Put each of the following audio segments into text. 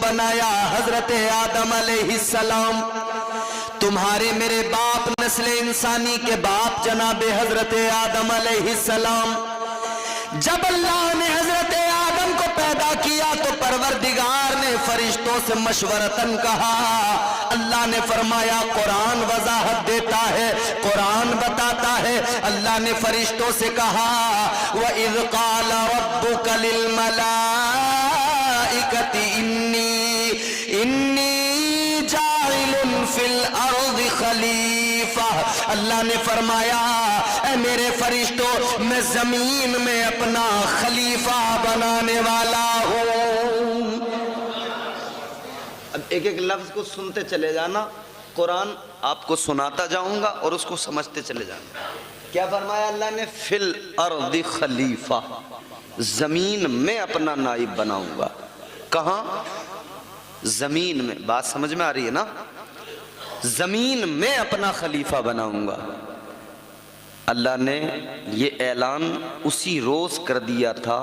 بنایا حضرت آدم علیہ السلام، تمہارے میرے باپ نسل انسانی کے باپ جناب حضرت آدم علیہ السلام، جب اللہ نے حضرت آدم کو پیدا کیا تو پروردگار نے فرشتوں سے مشورتاً کہا، اللہ نے فرمایا قرآن وضاحت دیتا ہے، قرآن بتاتا ہے، اللہ نے فرشتوں سے کہا وَإِذْ قَالَ رَبُّكَ لِلْمَلَائِكَةِ إِنِّي جَاعِلٌ فِي الْأَرْضِ خَلِيفَةً، اللہ نے فرمایا اے میرے فرشتوں میں زمین میں اپنا خلیفہ بنانے والا ہوں۔ اب ایک ایک لفظ کو سنتے چلے جانا، قرآن آپ کو سناتا جاؤں گا اور اس کو سمجھتے چلے جانا۔ کیا فرمایا اللہ نے؟ فی الارض خلیفہ، زمین میں اپنا نائب بناؤں گا۔ کہاں؟ زمین میں۔ بات سمجھ میں آ رہی ہے نا؟ زمین میں اپنا خلیفہ بناؤں گا۔ اللہ نے یہ اعلان اسی روز کر دیا تھا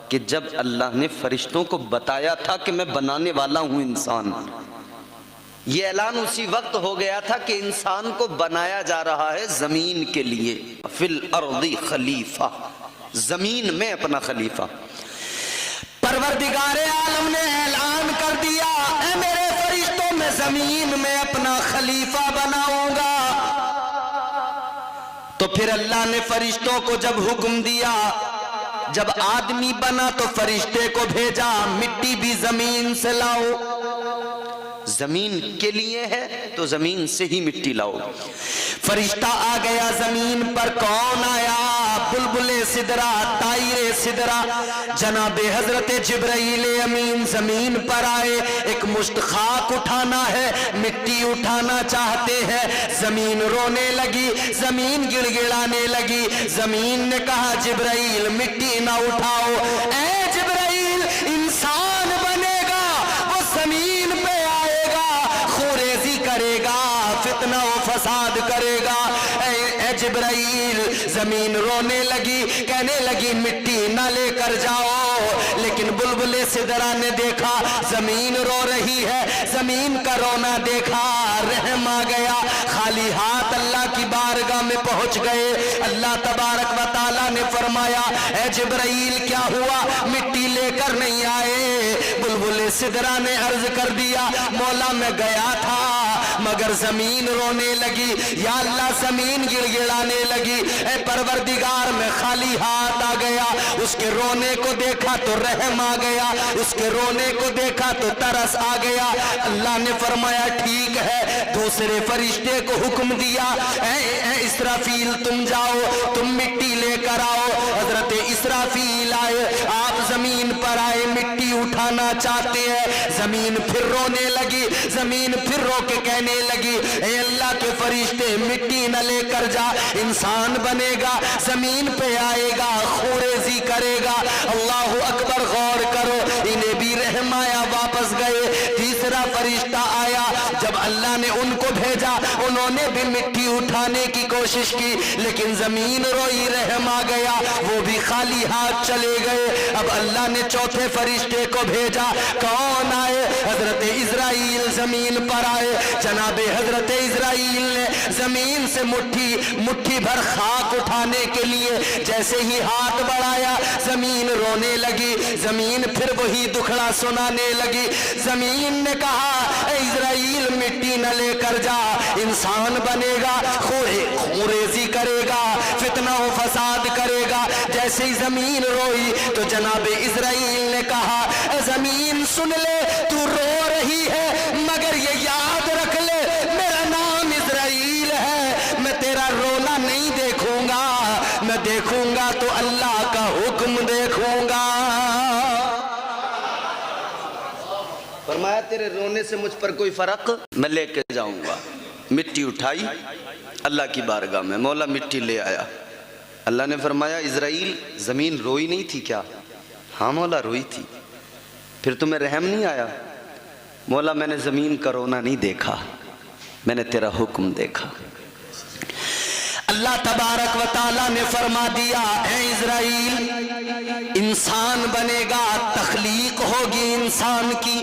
کہ جب اللہ نے فرشتوں کو بتایا تھا کہ میں بنانے والا ہوں انسان۔ یہ اعلان اسی وقت ہو گیا تھا کہ انسان کو بنایا جا رہا ہے زمین کے لیے۔ فی الارض خلیفہ، زمین میں اپنا خلیفہ۔ پروردگار عالم نے اعلان کر دیا اے میرے فرشتوں میں زمین میں اپنا خلیفہ بناؤں گا۔ تو پھر اللہ نے فرشتوں کو جب حکم دیا، جب آدمی بنا تو فرشتے کو بھیجا مٹی بھی زمین سے لاؤ، زمین کے لیے ہے تو زمین سے ہی مٹی لاؤ۔ فرشتہ آ گیا زمین پر، کون آیا؟ بلبل سدرہ، طائر سدرہ، جناب حضرت جبرائیل امین زمین پر آئے۔ ایک مشت خاک اٹھانا ہے، مٹی اٹھانا چاہتے ہیں، زمین رونے لگی، زمین گڑ گڑانے لگی۔ زمین نے کہا جبرائیل مٹی نہ اٹھاؤ، اے جبرائیل انسان بنے گا، وہ زمین پہ آئے گا، خوریزی کرے گا، فتنہ و فساد کرے گا۔ اے جبرائیل، زمین رونے لگی، کہنے لگی مٹی نہ لے کر جاؤ، لیکن بلبل سدرہ نے دیکھا زمین رو رہی ہے، زمین کا رونا دیکھا، رحم آ گیا، خالی ہاتھ اللہ کی بارگاہ میں پہنچ گئے۔ اللہ تبارک و تعالیٰ نے فرمایا اے جبرائیل کیا ہوا، مٹی لے کر نہیں آئے؟ بلبل سدرہ نے عرض کر دیا مولا میں گیا تھا مگر زمین رونے لگی، یا اللہ زمین گڑ گڑانے لگی، اے پروردگار میں خالی ہاتھ آ گیا، اس کے رونے کو دیکھا تو رحم آ گیا، اس کے رونے کو دیکھا تو ترس آ گیا۔ اللہ نے فرمایا ٹھیک ہے، دوسرے فرشتے کو حکم دیا اے اسرافیل تم جاؤ، تم مٹی لے کر آؤ۔ حضرت اسرافیل آئے، آپ زمین پر آئے، مٹی اٹھانا چاہتے ہیں، زمین پھر رونے لگی، زمین پھر رو کے کہنے لگی اے اللہ کے فرشتے مٹی نہ لے کر جا، انسان بنے گا، زمین پہ آئے گا، خوریزی کرے گا۔ اللہ اکبر، غور کرو، انہیں بھی رحم آیا، واپس گئے۔ تیسرا فرشتہ آیا، جب اللہ نے ان کو بھیجا انہوں نے بھی مٹی اٹھانے کی کوشش کی، لیکن زمین روئی، رحم آ گیا، وہ بھی خالی ہاتھ چلے گئے۔ اب اللہ نے چوتھے فرشتے کو بھیجا، کون آئے؟ حضرت اسرائیل زمین پر آئے۔ جناب حضرت اسرائیل نے زمین سے مٹھی بھر خاک اٹھانے کے لیے جیسے ہی ہاتھ بڑھایا، زمین رونے لگی، زمین پھر وہی دکھڑا سنانے لگی۔ زمین نے کہا اے اسرائیل مٹی نہ لے کر جا، انسان بنے گا، خوریزی کرے گا، فتنہ و فساد کرے گا۔ جیسے ہی زمین روئی تو جناب اسرائیل نے کہا اے زمین سن لے، تو رو رہی ہے مگر یہ یاد رکھ لے میرا نام اسرائیل ہے، میں تیرا رونا نہیں دیکھوں گا، میں دیکھوں گا تو اللہ کا حکم دیکھوں گا۔ فرمایا تیرے رونے سے مجھ پر کوئی فرق میں لے کے جاؤں گا۔ مٹی اٹھائی اللہ کی بارگاہ میں، مولا مٹی لے آیا۔ اللہ نے فرمایا اسرائیل زمین روئی نہیں تھی کیا؟ ہاں مولا روئی تھی۔ پھر تمہیں رحم نہیں آیا؟ مولا میں نے زمین کا رونا نہیں دیکھا، میں نے تیرا حکم دیکھا۔ اللہ تبارک و تعالیٰ نے فرما دیا اے اسرائیل انسان بنے گا، تخلیق ہوگی انسان کی،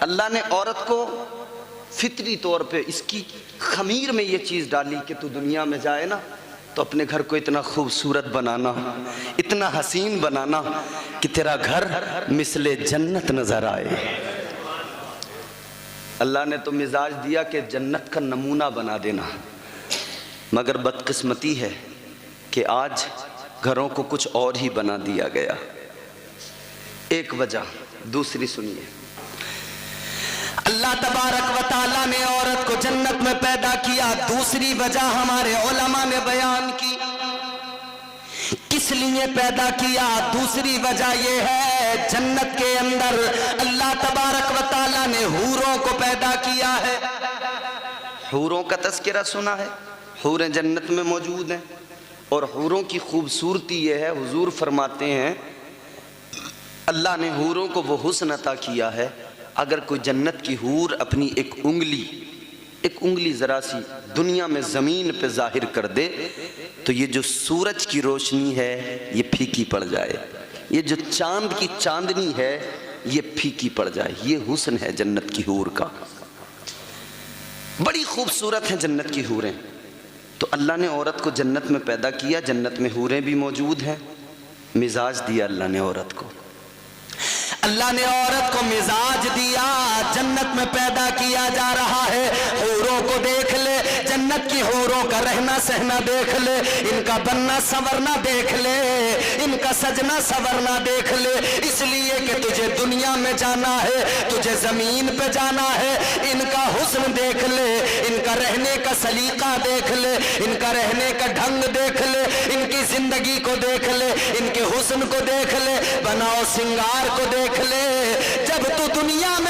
اللہ نے عورت کو فطری طور پہ اس کی خمیر میں یہ چیز ڈالی کہ تو دنیا میں جائے نا تو اپنے گھر کو اتنا خوبصورت بنانا، اتنا حسین بنانا کہ تیرا گھر مثل جنت نظر آئے۔ اللہ نے تو مزاج دیا کہ جنت کا نمونہ بنا دینا، مگر بدقسمتی ہے کہ آج گھروں کو کچھ اور ہی بنا دیا گیا۔ ایک وجہ، دوسری سنیے، اللہ تبارک و تعالیٰ نے عورت کو جنت میں پیدا کیا، دوسری وجہ ہمارے علماء نے بیان کی کس لیے پیدا کیا۔ دوسری وجہ یہ ہے جنت کے اندر اللہ تبارک و تعالیٰ نے حوروں کو پیدا کیا ہے۔ حوروں کا تذکرہ سنا ہے، حوریں جنت میں موجود ہیں، اور حوروں کی خوبصورتی یہ ہے، حضور فرماتے ہیں اللہ نے حوروں کو وہ حسن عطا کیا ہے، اگر کوئی جنت کی حور اپنی ایک انگلی ذرا سی دنیا میں زمین پہ ظاہر کر دے تو یہ جو سورج کی روشنی ہے یہ پھیکی پڑ جائے، یہ جو چاند کی چاندنی ہے یہ پھیکی پڑ جائے۔ یہ حسن ہے جنت کی حور کا، بڑی خوبصورت ہیں جنت کی حوریں۔ تو اللہ نے عورت کو جنت میں پیدا کیا، جنت میں حوریں بھی موجود ہیں، مزاج دیا اللہ نے عورت کو، اللہ نے عورت کو مزاج دیا، جنت میں پیدا کیا جا رہا ہے۔ حوروں کو دیکھ لے، جنت کی حوروں کا رہنا سہنا دیکھ لے، ان کا بننا سنورنا دیکھ لے، ان کا سجنا سنورنا دیکھ لے، اس لیے کہ تجھے دنیا میں جانا ہے، تجھے زمین پہ جانا ہے۔ ان کا حسن دیکھ لے، ان کا رہنے کا سلیقہ دیکھ لے، ان کا رہنے کا ڈھنگ دیکھ لے، ان کی زندگی کو دیکھ لے، ان کے حسن کو دیکھ لے، بناؤ سنگار کو دیکھ لے۔ جب تو دنیا میں